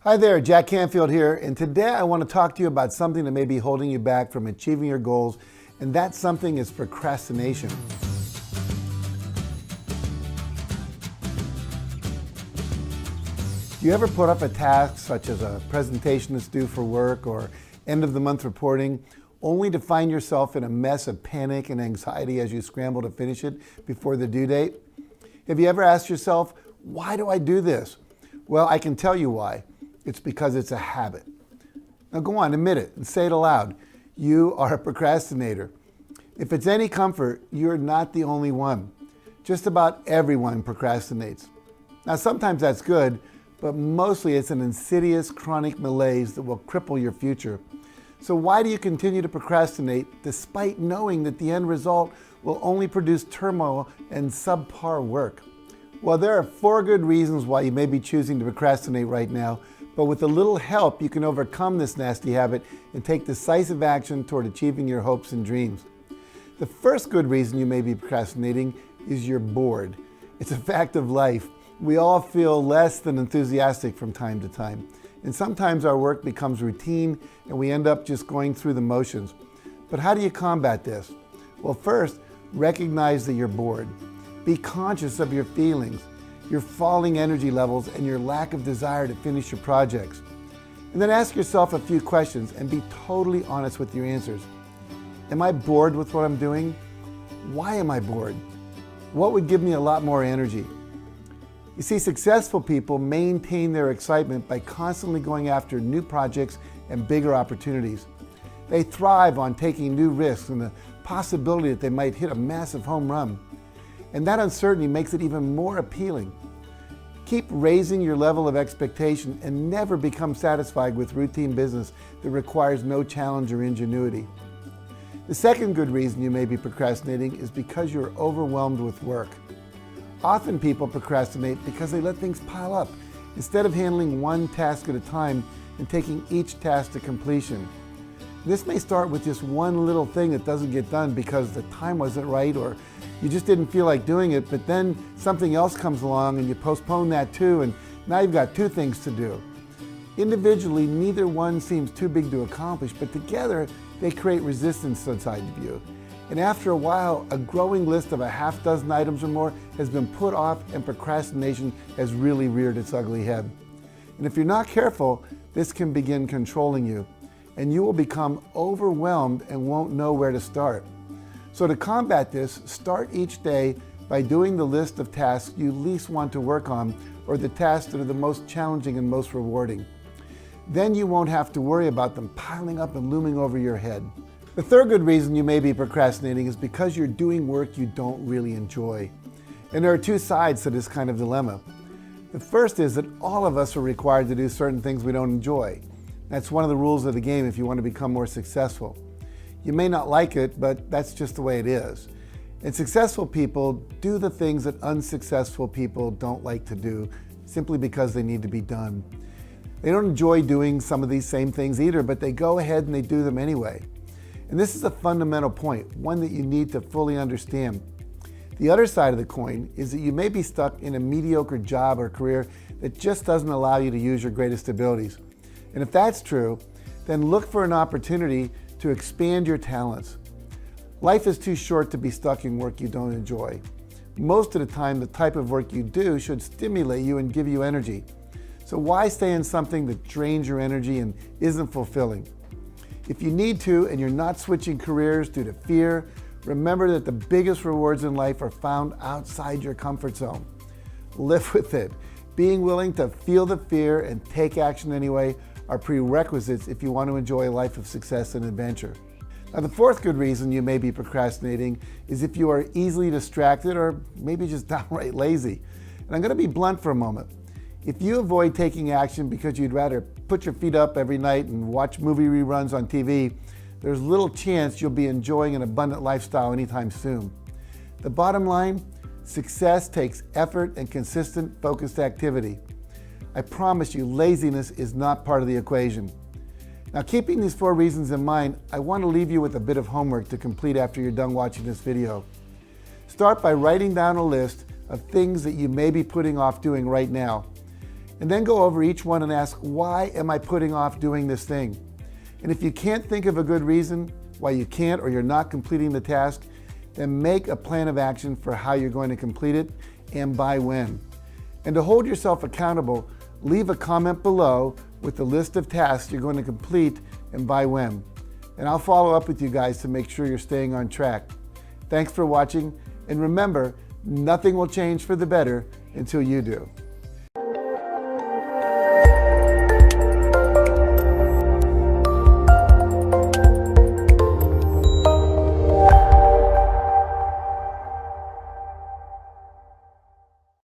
Hi there, Jack Canfield here, and today I want to talk to you about something that may be holding you back from achieving your goals, and that something is procrastination. Do you ever put up a task such as a presentation that's due for work or end of the month reporting, only to find yourself in a mess of panic and anxiety as you scramble to finish it before the due date? Have you ever asked yourself, why do I do this? Well, I can tell you why. It's because it's a habit. Now go on, admit it and say it aloud. You are a procrastinator. If it's any comfort, you're not the only one. Just about everyone procrastinates. Now sometimes that's good, but mostly it's an insidious chronic malaise that will cripple your future. So why do you continue to procrastinate despite knowing that the end result will only produce turmoil and subpar work? Well, there are 4 good reasons why you may be choosing to procrastinate right now, but with a little help, you can overcome this nasty habit and take decisive action toward achieving your hopes and dreams. The first good reason you may be procrastinating is you're bored. It's a fact of life. We all feel less than enthusiastic from time to time. And sometimes our work becomes routine and we end up just going through the motions. But how do you combat this? Well, first, recognize that you're bored. Be conscious of your feelings, your falling energy levels, and your lack of desire to finish your projects. And then ask yourself a few questions and be totally honest with your answers. Am I bored with what I'm doing? Why am I bored? What would give me a lot more energy? You see, successful people maintain their excitement by constantly going after new projects and bigger opportunities. They thrive on taking new risks and the possibility that they might hit a massive home run. And that uncertainty makes it even more appealing. Keep raising your level of expectation and never become satisfied with routine business that requires no challenge or ingenuity. The second good reason you may be procrastinating is because you're overwhelmed with work. Often people procrastinate because they let things pile up instead of handling one task at a time and taking each task to completion. This may start with just one little thing that doesn't get done because the time wasn't right or you just didn't feel like doing it, but then something else comes along and you postpone that too, and now you've got 2 things to do. Individually, neither one seems too big to accomplish, but together they create resistance inside of you. And after a while, a growing list of a half dozen items or more has been put off and procrastination has really reared its ugly head. And if you're not careful, this can begin controlling you, and you will become overwhelmed and won't know where to start. So to combat this, start each day by doing the list of tasks you least want to work on or the tasks that are the most challenging and most rewarding. Then you won't have to worry about them piling up and looming over your head. The third good reason you may be procrastinating is because you're doing work you don't really enjoy. And there are 2 sides to this kind of dilemma. The first is that all of us are required to do certain things we don't enjoy. That's one of the rules of the game if you want to become more successful. You may not like it, but that's just the way it is. And successful people do the things that unsuccessful people don't like to do simply because they need to be done. They don't enjoy doing some of these same things either, but they go ahead and they do them anyway. And this is a fundamental point, one that you need to fully understand. The other side of the coin is that you may be stuck in a mediocre job or career that just doesn't allow you to use your greatest abilities. And if that's true, then look for an opportunity to expand your talents. Life is too short to be stuck in work you don't enjoy. Most of the time, the type of work you do should stimulate you and give you energy. So why stay in something that drains your energy and isn't fulfilling? If you need to and you're not switching careers due to fear, remember that the biggest rewards in life are found outside your comfort zone. Live with it. Being willing to feel the fear and take action anyway are prerequisites if you want to enjoy a life of success and adventure. Now, the fourth good reason you may be procrastinating is if you are easily distracted or maybe just downright lazy. And I'm going to be blunt for a moment. If you avoid taking action because you'd rather put your feet up every night and watch movie reruns on TV, there's little chance you'll be enjoying an abundant lifestyle anytime soon. The bottom line, success takes effort and consistent, focused activity. I promise you, laziness is not part of the equation. Now, keeping these 4 reasons in mind, I want to leave you with a bit of homework to complete after you're done watching this video. Start by writing down a list of things that you may be putting off doing right now. And then go over each one and ask, why am I putting off doing this thing? And if you can't think of a good reason why you can't or you're not completing the task, then make a plan of action for how you're going to complete it and by when. And to hold yourself accountable, leave a comment below with the list of tasks you're going to complete and by when. And I'll follow up with you guys to make sure you're staying on track. Thanks for watching, and remember, nothing will change for the better until you do.